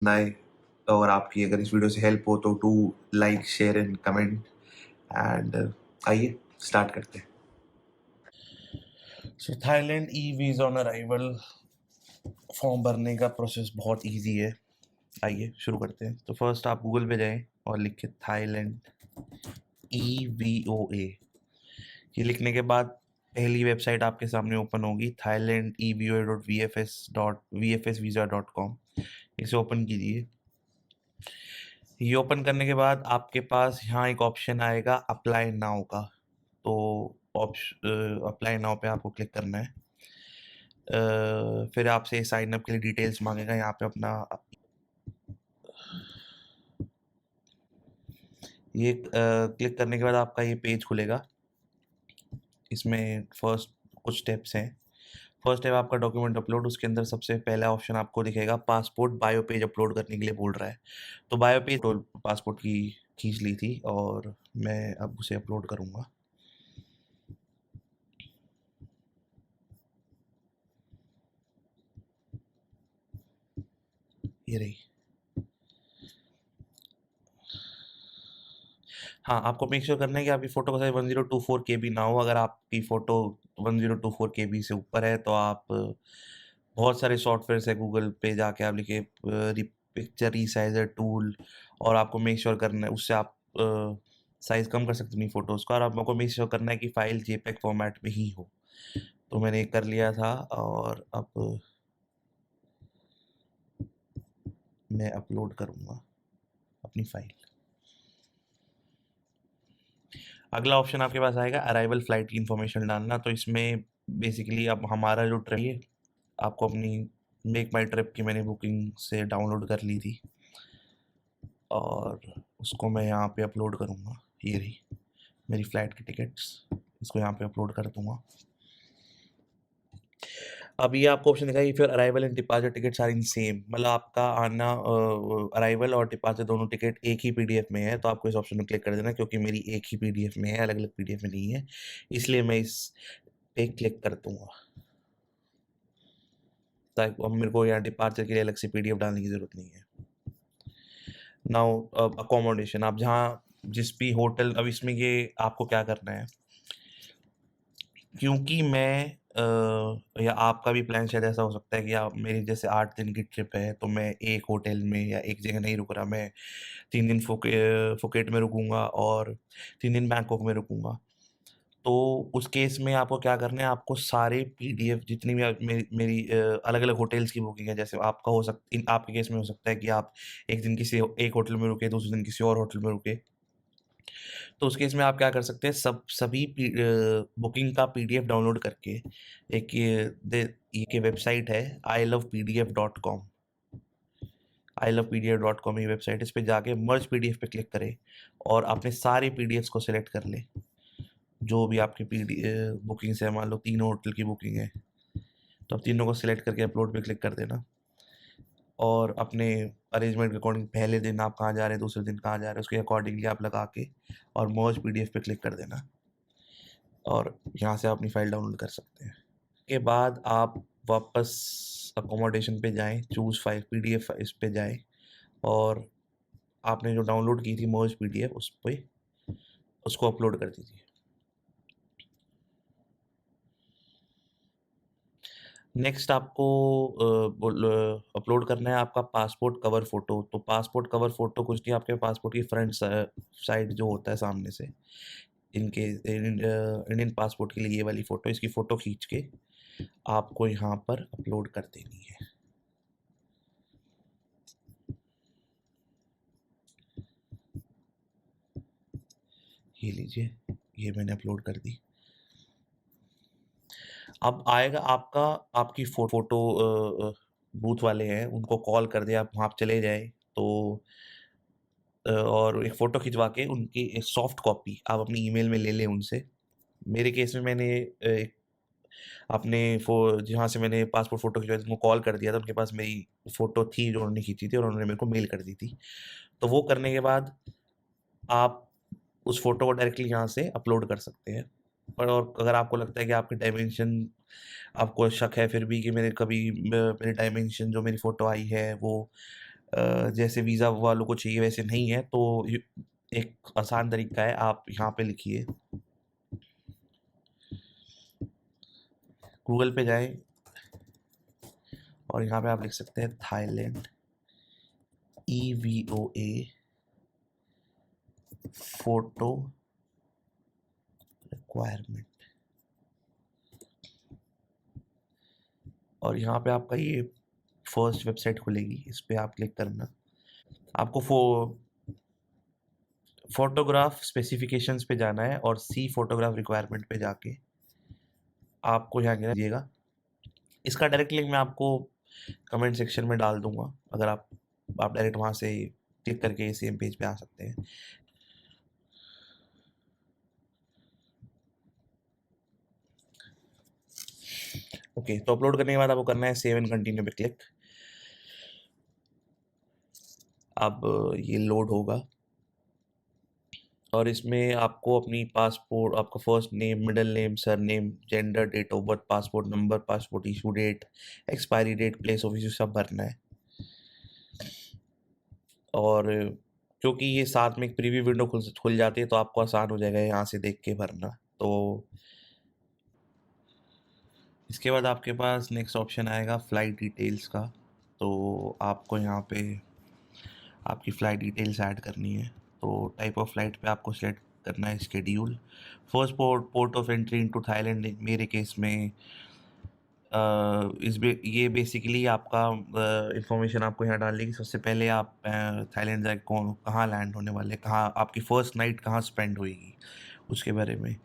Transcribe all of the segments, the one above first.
आए और आपकी अगर इस वीडियो से हेल्प हो तो do like share and comment and आइए स्टार्ट करते हैं। So Thailand e visa on arrival form भरने का प्रोसेस बहुत इजी है। आइए शुरू करते हैं। तो फर्स्ट आप गूगल पे जाएं और लिखिए थाईलैंड EVOA। ये लिखने के बाद पहली वेबसाइट आपके सामने ओपन होगी, थाईलैंड EVOA.VFS वीज़ा.com। इसे ओपन कीजिए। ये ओपन करने के बाद आपके पास यहाँ एक ऑप्शन आएगा अप्लाई नाउ का। तो अप्लाई नाउ पे आपको क्लिक करना है। फिर आपसे साइन अप के लिए डिटेल्स मांगेगा। यहाँ पे अपना ये क्लिक करने के बाद आपका ये पेज खुलेगा। इसमें फर्स्ट कुछ स्टेप्स हैं। फर्स्ट स्टेप आपका डॉक्यूमेंट अपलोड। उसके अंदर सबसे पहला ऑप्शन आपको दिखेगा पासपोर्ट बायो पेज अपलोड करने के लिए बोल रहा है। तो बायो पेज तो पासपोर्ट की खींच ली थी और मैं अब उसे अपलोड करूँगा। ये रही। हाँ, आपको मेक श्योर करना है कि आपकी फ़ोटो का साइज़ 1024 केबी ना हो। अगर आपकी फ़ोटो 1024 केबी से ऊपर है तो आप बहुत सारे सॉफ्टवेयर्स है, गूगल पे जाके आप लिखिए पिक्चर रिसाइज़र टूल और आपको मेक श्योर करना है उससे आप साइज़ कम कर सकते हैं अपनी फ़ोटोज़ का। और आपको मेक श्योर करना है कि फ़ाइल जेपेग फॉर्मेट में ही हो। तो मैंने कर लिया था और अब मैं अपलोड करूँगा अपनी फ़ाइल। अगला ऑप्शन आपके पास आएगा अराइवल फ्लाइट की इन्फॉर्मेशन डालना। तो इसमें बेसिकली अब हमारा जो ट्रिप है आपको अपनी मेक माई ट्रिप की मैंने बुकिंग से डाउनलोड कर ली थी और उसको मैं यहाँ पे अपलोड करूँगा। ये रही मेरी फ़्लाइट की टिकट्स, इसको यहाँ पे अपलोड कर दूँगा। अब ये आपको ऑप्शन दिखाई फिर arrival and departure tickets are in same, मतलब आपका आना अराइवल और डिपार्चर दोनों टिकट एक ही पीडीएफ में है। तो आपको इस ऑप्शन में क्लिक कर देना क्योंकि मेरी एक ही पीडीएफ में है, अलग-अलग पीडीएफ में नहीं है। इसलिए मैं इस पे क्लिक कर दूँगा। ताकि अब मेरे को यहाँ डिपार्चर के लिए अलग से पीडीएफ डालने की ज़रूरत नहीं है। नाउ अकोमोडेशन, आप जहाँ जिस भी होटल, अब इसमें ये आपको क्या करना है, क्योंकि मैं या आपका भी प्लान शायद ऐसा हो सकता है कि आप मेरी जैसे 8 दिन की ट्रिप है तो मैं एक होटल में या एक जगह नहीं रुक रहा, मैं 3 दिन फुकेट में रुकूँगा और 3 दिन बैंकॉक में रुकूँगा। तो उस केस में आपको क्या करना है, आपको सारे पीडीएफ जितनी भी मेरी अलग-अलग होटल्स की बुकिंग है, जैसे आपका हो सक इन आपके केस में हो सकता है कि आप एक दिन किसी एक होटल में रुके, दूसरे दिन किसी और होटल में रुके। तो उस केस में आप क्या कर सकते हैं, सभी बुकिंग का पीडीएफ डाउनलोड करके एक ये वेबसाइट है ilovepdf.com। ilovepdf.com ये वेबसाइट, इस पे जाके मर्ज पीडीएफ पे क्लिक करें और अपने सारे पीडीएफ्स को सेलेक्ट कर लें। जो भी आपकी बुकिंग्स है, मान लो 3 होटल की बुकिंग है, तो आप तीनों को सेलेक्ट करके अपलोड पे क्लिक कर देना और अपने अरेंजमेंट के अकॉर्डिंग पहले दिन आप कहाँ जा रहे हैं, दूसरे दिन कहाँ जा रहे हैं, उसके अकॉर्डिंगली आप लगा के और मर्ज पीडीएफ पे क्लिक कर देना और यहाँ से आप अपनी फ़ाइल डाउनलोड कर सकते हैं। के बाद आप वापस अकोमोडेशन पे जाएँ, चूज़ फ़ाइल पीडीएफ इस पे जाएँ और आपने जो डाउनलोड की थी मर्ज पीडीएफ उस पे उसको अपलोड कर दीजिए। नेक्स्ट आपको अपलोड करना है आपका पासपोर्ट कवर फ़ोटो। तो पासपोर्ट कवर फ़ोटो कुछ नहीं, आपके पासपोर्ट की फ्रंट साइड जो होता है सामने से, इंडियन पासपोर्ट के लिए ये वाली फ़ोटो, इसकी फ़ोटो खींच के आपको यहाँ पर अपलोड कर देनी है। ये लीजिए, ये मैंने अपलोड कर दी। अब आएगा आपका, आपकी फ़ोटो बूथ वाले हैं उनको कॉल कर दें, आप वहाँ पे चले जाएँ तो और एक फ़ोटो खिंचवा के उनकी एक सॉफ्ट कॉपी आप अपनी ईमेल में ले लें उनसे। मेरे केस में मैंने एक अपने जहाँ से मैंने पासपोर्ट फ़ोटो खिंचवाई थी उनको कॉल कर दिया था, उनके पास मेरी फ़ोटो थी जो उन्होंने खींची थी और उन्होंने मेरे को मेल कर दी थी। तो वो करने के बाद आप उस फ़ोटो को डायरेक्टली यहाँ से अपलोड कर सकते हैं। और अगर आपको लगता है कि आपके डायमेंशन, आपको शक है फिर भी कि मेरे डायमेंशन जो मेरी फ़ोटो आई है वो जैसे वीज़ा वालों को चाहिए वैसे नहीं है, तो एक आसान तरीका है, आप यहाँ पे लिखिए, गूगल पे जाएँ और यहाँ पे आप लिख सकते हैं थाईलैंड EVOA फ़ोटो रिक्वायरमेंट, और यहाँ पे आपका ये फर्स्ट वेबसाइट खुलेगी, इस पे आप क्लिक करना। आपको फ़ोटोग्राफ स्पेसिफ़िकेशंस पे जाना है और सी फ़ोटोग्राफ रिक्वायरमेंट पे जाके आपको यहाँ क्या दीजिएगा। इसका डायरेक्ट लिंक मैं आपको कमेंट सेक्शन में डाल दूँगा, अगर आप डायरेक्ट वहाँ से क्लिक करके सेम पेज पे आ सकते हैं। ओके, तो अपलोड करने के बाद आपको करना है सेव एंड कंटिन्यू पे क्लिक। अब ये लोड होगा और इसमें आपको अपनी पासपोर्ट, आपका first name, middle name, surname, gender, date of birth, passport number, passport issue date, expiry date, place of issue सब भरना है। और क्योंकि ये साथ में एक प्रीव्यू विंडो खुल जाती है, तो आपको आसान हो जाएगा यहाँ से देख के भरना। तो इसके बाद आपके पास नेक्स्ट ऑप्शन आएगा फ़्लाइट डिटेल्स का, तो आपको यहाँ पे आपकी फ़्लाइट डिटेल्स ऐड करनी है। तो टाइप ऑफ फ़्लाइट पे आपको सेलेक्ट करना है schedule. First port of entry into Thailand मेरे केस में ये बेसिकली आपका इंफॉर्मेशन आपको यहाँ डालनी है कि सबसे पहले आप थाईलैंड जाए कहाँ लैंड होने वाले, कहाँ आपकी फ़र्स्ट नाइट कहाँ स्पेंड होएगी, उसके बारे में।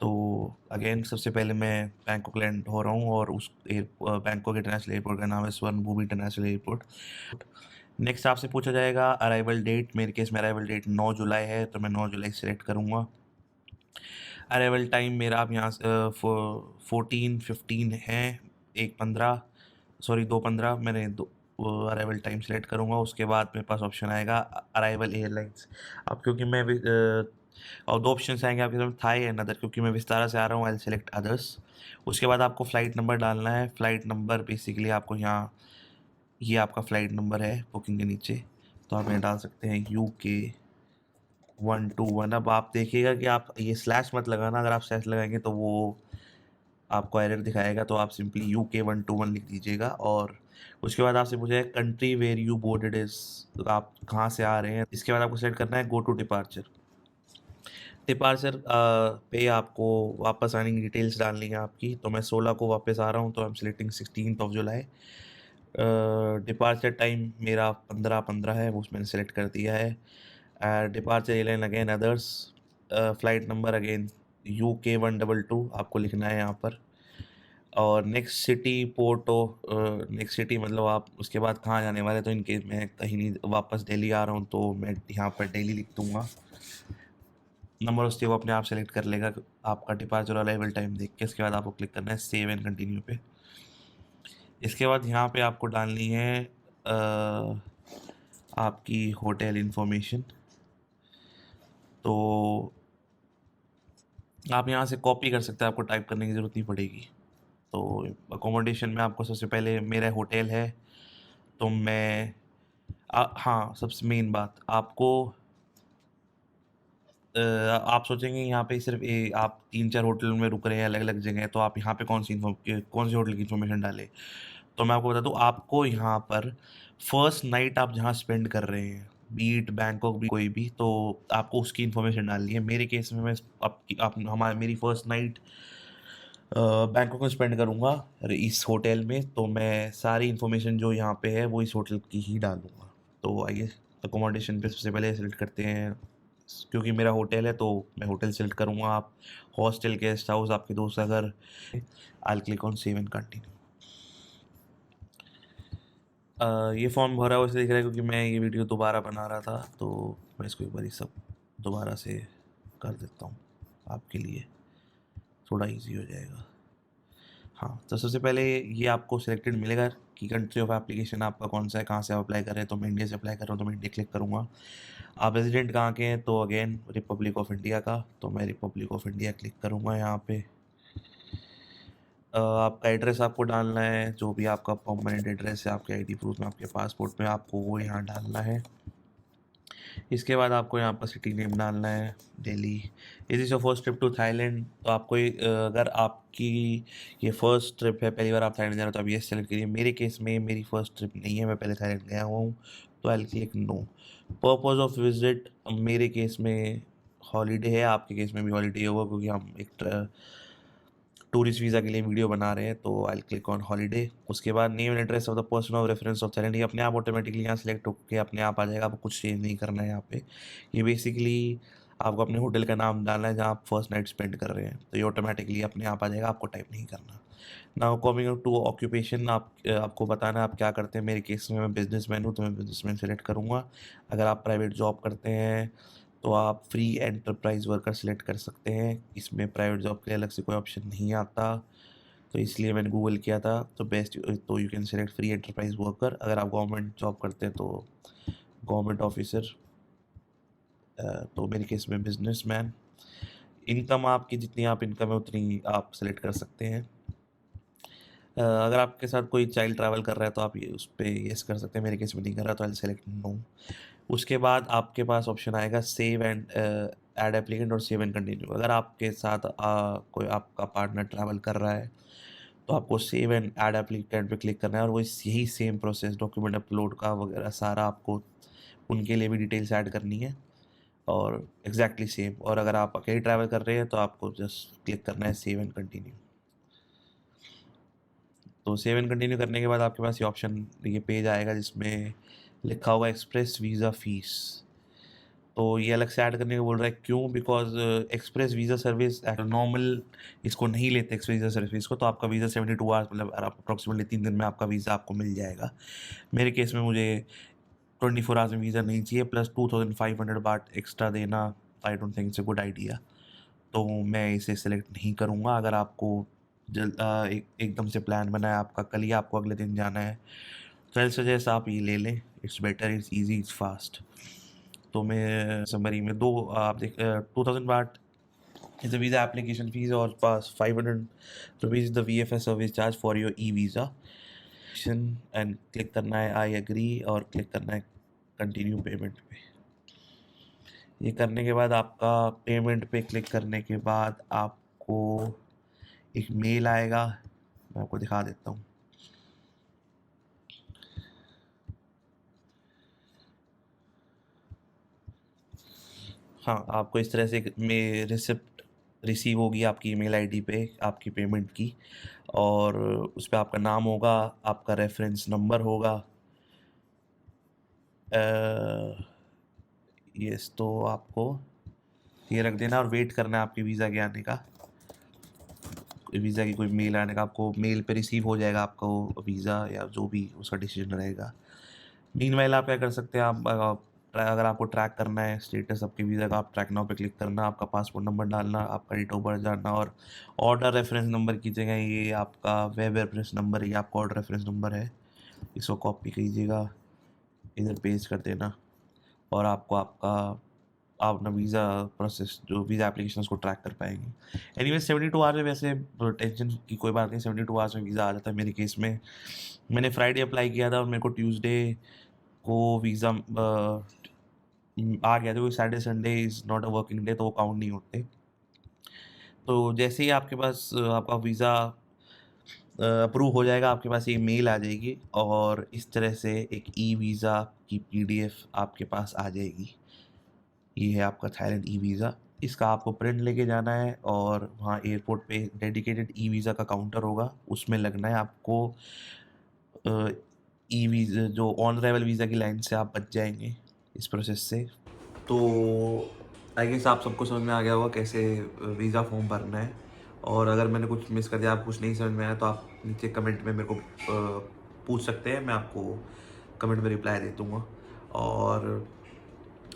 तो अगेन सबसे पहले मैं बैंकॉक लैंड हो रहा हूँ और उस बैंकॉक इंटरनेशनल एयरपोर्ट का नाम है स्वर्णभूमि इंटरनेशनल एयरपोर्ट। नेक्स्ट आपसे पूछा जाएगा अराइवल डेट, मेरे केस में अराइवल डेट 9 जुलाई है, तो मैं 9 जुलाई सेलेक्ट करूँगा। अराइवल टाइम मेरा आप यहाँ 14:15 है, 2:15 मैंने अराइवल टाइम सेलेक्ट करूँगा। उसके बाद मेरे पास ऑप्शन आएगा अराइवल एयरलाइंस। अब क्योंकि मैं और दो ऑप्शन आएंगे आपके सामने, थाई एंड अदर, क्योंकि मैं विस्तारा से आ रहा हूँ, आई सेलेक्ट अदर्स। उसके बाद आपको फ़्लाइट नंबर डालना है। फ़्लाइट नंबर बेसिकली आपको यहाँ, ये आपका फ़्लाइट नंबर है बुकिंग के नीचे, तो आप यहाँ डाल सकते हैं UK121। अब आप देखिएगा कि आप ये स्लैश मत लगाना, अगर आप स्लैश लगाएंगे तो वो आपको एरर दिखाएगा, तो आप सिंपली UK121 लिख दीजिएगा। और उसके बाद आपसे पूछेगा country where you boarded is, तो आप कहाँ से आ रहे हैं। इसके बाद आपको सेलेक्ट करना है गो टू डिपार्चर। डिपार्चर पे आपको वापस आने की डिटेल्स डालनी है आपकी, तो मैं 16 को वापस आ रहा हूँ, तो I am selecting 16 July. Departure time मेरा 15:15 है, वो मैंने सेलेक्ट कर दिया है। Departure airline again others, flight number again UK122 आपको लिखना है यहाँ पर। और नेक्स्ट सिटी नेक्स्ट सिटी मतलब आप उसके बाद कहाँ जाने वाले, तो इनकेस मैं कहीं नहीं वापस दिल्ली आ रहा हूँ, तो मैं यहाँ पर दिल्ली लिख दूँगा। नंबर उसके वो अपने आप सेलेक्ट कर लेगा आपका डिपार्चर और अराइवल टाइम देख के। इसके बाद आपको क्लिक करना है सेव एंड कंटिन्यू पे। इसके बाद यहाँ पे आपको डालनी है आपकी होटल इन्फॉर्मेशन, तो आप यहाँ से कॉपी कर सकते हैं, आपको टाइप करने की ज़रूरत नहीं पड़ेगी। तो अकोमोडेशन में आपको सबसे पहले मेरा होटल है, तो मैं हाँ, सबसे मेन बात आपको आप सोचेंगे यहाँ पे सिर्फ आप 3-4 होटल में रुक रहे हैं अलग-अलग जगह, तो आप यहाँ पे कौन सी होटल की इन्फॉर्मेशन डालें। तो मैं आपको बता दूँ, आपको यहाँ पर फर्स्ट नाइट आप जहाँ स्पेंड कर रहे हैं, बीट बैंकॉक भी कोई भी, तो आपको उसकी इन्फॉर्मेशन डालनी है। मेरे केस में मैं मेरी फर्स्ट नाइट बैंकॉक में स्पेंड करूँगा इस होटल में, तो मैं सारी इन्फॉर्मेशन जो यहाँ पे है वो इस होटल की ही डालूँगा। तो आइए अकोमोडेशन पे सबसे पहले सेलेक्ट करते हैं, क्योंकि मेरा होटल है तो मैं होटल सेलेक्ट करूँगा। आप हॉस्टल, गेस्ट हाउस, आपके दोस्त का घर, I will click on save and continue. ये फॉर्म भरा हुआ इसलिए दिख रहा है क्योंकि मैं ये वीडियो दोबारा बना रहा था, तो मैं इसको एक बार सब दोबारा से कर देता हूँ आपके लिए, थोड़ा इजी हो जाएगा। हाँ, तो सबसे पहले ये आपको सिलेक्टेड मिलेगा कि कंट्री ऑफ एप्लीकेशन आपका कौन सा है, कहाँ से आप अप्लाई कर रहे हैं। तो मैं इंडिया से अप्लाई कर रहा हूँ, तो मैं इंडिया क्लिक करूँगा। आप रेजिडेंट कहाँ के हैं, तो अगेन रिपब्लिक ऑफ इंडिया का, तो मैं रिपब्लिक ऑफ इंडिया क्लिक करूँगा यहाँ पे। आपका एड्रेस आपको डालना है, जो भी आपका परमानेंट एड्रेस है आपके आईडी प्रूफ में, आपके पासपोर्ट में, आपको वो यहाँ डालना है। इसके बाद आपको यहाँ पर सिटी नेम डालना है, Delhi. Is is your first trip to Thailand? तो आपको अगर आपकी ये फर्स्ट ट्रिप है, पहली बार आप थाईलैंड जा रहे हो, तो आप ये सेलेक्ट करिए। मेरे केस में मेरी फर्स्ट ट्रिप नहीं है, मैं पहले थाईलैंड गया हुआ हूँ, तो I click no. Purpose of visit, मेरे केस में हॉलीडे है, आपके केस में भी हॉलीडे होगा, क्योंकि हम एक टूरिस्ट वीज़ा के लिए वीडियो बना रहे हैं, तो आई क्लिक ऑन हॉलीडे। उसके बाद name and address of the person of reference of Thailand, ये अपने आप ऑटोमेटिकली यहाँ सेलेक्ट होकर अपने आप आ जाएगा, आपको कुछ चेंज नहीं करना है यहाँ पे। ये बेसिकली आपको अपने होटल का नाम डालना है जहाँ आप फर्स्ट नाइट स्पेंड कर रहे हैं, तो ये ऑटोमेटिकली अपने आप आ जाएगा, आपको टाइप नहीं करना। नाउ कमिंग टू ऑक्यूपेशन, आपको बताना है आप क्या करते हैं। मेरे केस में मैं बिजनेसमैन हूँ, तो मैं बिजनेसमैन सेलेक्ट करूँगा। अगर आप प्राइवेट जॉब करते हैं तो आप फ्री एंटरप्राइज वर्कर सेलेक्ट कर सकते हैं। इसमें प्राइवेट जॉब के लिए अलग से कोई ऑप्शन नहीं आता, तो इसलिए मैंने गूगल किया था। तो बेस्ट, तो you can select free enterprise worker. अगर आप गवर्नमेंट जॉब करते हैं तो गवर्नमेंट ऑफिसर, तो मेरे केस में बिजनेसमैन। इनकम आपकी जितनी आप इनकम है उतनी आप सेलेक्ट कर सकते हैं। अगर आपके साथ कोई चाइल्ड ट्रैवल कर रहा है तो आप ये उस पर येस कर सकते हैं, मेरे केस में नहीं कर रहा तो आई सेलेक्ट नो। उसके बाद आपके पास ऑप्शन आएगा सेव एंड ऐड एप्लीकेंट और सेव एंड कंटिन्यू। अगर आपके साथ कोई आपका पार्टनर ट्रैवल कर रहा है तो आपको सेव एंड ऐड एप्लीकेंट पे क्लिक करना है, और वो यही सेम प्रोसेस, डॉक्यूमेंट अपलोड का वगैरह सारा आपको उनके लिए भी डिटेल्स ऐड करनी है, और एग्जैक्टली सेम। और अगर आप अकेले ट्रैवल कर रहे हैं तो आपको जस्ट क्लिक करना है सेव एंड कंटिन्यू। तो सेव एंड कंटिन्यू करने के बाद आपके पास ये ऑप्शन, ये पेज आएगा जिसमें लिखा होगा एक्सप्रेस वीज़ा फ़ीस। तो ये अलग से ऐड करने को बोल रहा है, क्यों? Because express visa service normal इसको नहीं लेते, एक्सप्रेस वीज़ा सर्विस को। तो आपका वीज़ा 72 आवर्स, मतलब अप्रॉक्सीमेटली 3 दिन में आपका वीज़ा आपको मिल जाएगा। मेरे केस में मुझे 24 आवर्स में वीज़ा नहीं चाहिए, प्लस 2500 बात एक्स्ट्रा देना, I don't think it's a good idea, तो मैं इसे सेलेक्ट नहीं करूँगा। अगर आपको एकदम से प्लान बना है आपका, कल ही आपको अगले दिन जाना है, तो आई सजेस्ट आप ये ले लें। It's better, it's easy, it's fast. तो मैं समरी में आप देख 2000 बाट is the visa application fees, और पास 500 rupees the VFS service charge for your e visa and click करना है आई एग्री, और क्लिक करना है कंटिन्यू पेमेंट पे। ये करने के बाद आपका पेमेंट पे क्लिक करने के बाद आपको एक मेल आएगा, मैं आपको दिखा देता हूँ। हाँ, आपको इस तरह से रिसिप्ट रिसीव होगी आपकी ईमेल आईडी पे आपकी पेमेंट की, और उस पर आपका नाम होगा, आपका रेफरेंस नंबर होगा। यस, तो आपको ये रख देना और वेट करना है आपके वीज़ा के आने का, वीज़ा की कोई मेल आने का। आपको मेल पे रिसीव हो जाएगा आपका वो वीज़ा, या जो भी उसका डिसीजन रहेगा। मीनवाइल आप क्या कर सकते हैं, अगर आपको ट्रैक करना है स्टेटस आपके वीज़ा का, आप ट्रैक नाउ पे क्लिक करना, आपका पासपोर्ट नंबर डालना, आपका डेट ऑफ बर्थ डालना, और ऑर्डर रेफरेंस नंबर की जगह ये आपका वेब रेफरेंस नंबर है, ये आपका ऑर्डर रेफरेंस नंबर है, इसको कॉपी कीजिएगा, इधर पेस्ट कर देना, और आपको आप अपना वीज़ा प्रोसेस, जो वीज़ा एप्लीकेशन उसको ट्रैक कर पाएंगे। एनीवे 72 आवर्स में, वैसे टेंशन की कोई बात नहीं, 72 आवर्स में वीज़ा आ जाता है। मेरे केस में मैंने फ्राइडे अप्लाई किया था और मेरे को ट्यूसडे को वीज़ा आ गया था, क्योंकि Saturday Sunday is not a working day, तो वो काउंट नहीं होते। तो जैसे ही आपके पास आपका वीज़ा अप्रूव हो जाएगा, आपके पास ये मेल आ जाएगी, और इस तरह से एक ई वीज़ा की PDF आपके पास आ जाएगी। ये है आपका थाईलैंड ई वीज़ा। इसका आपको प्रिंट लेके जाना है, और वहाँ एयरपोर्ट पे डेडिकेटेड ई वीज़ा का काउंटर होगा, उसमें लगना है आपको। ई वीज़ा जो ऑन अराइवल वीज़ा की लाइन से आप बच जाएंगे इस प्रोसेस से। तो आई गेस आप सबको समझ में आ गया होगा कैसे वीज़ा फॉर्म भरना है, और अगर मैंने कुछ मिस कर दिया, आप कुछ नहीं समझ में आया, तो आप नीचे कमेंट में मेरे को पूछ सकते हैं, मैं आपको कमेंट में रिप्लाई दे दूँगा। और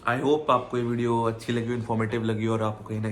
आई होप आपको ये वीडियो अच्छी लगी, इन्फॉर्मेटिव लगी, और आपको कहीं ना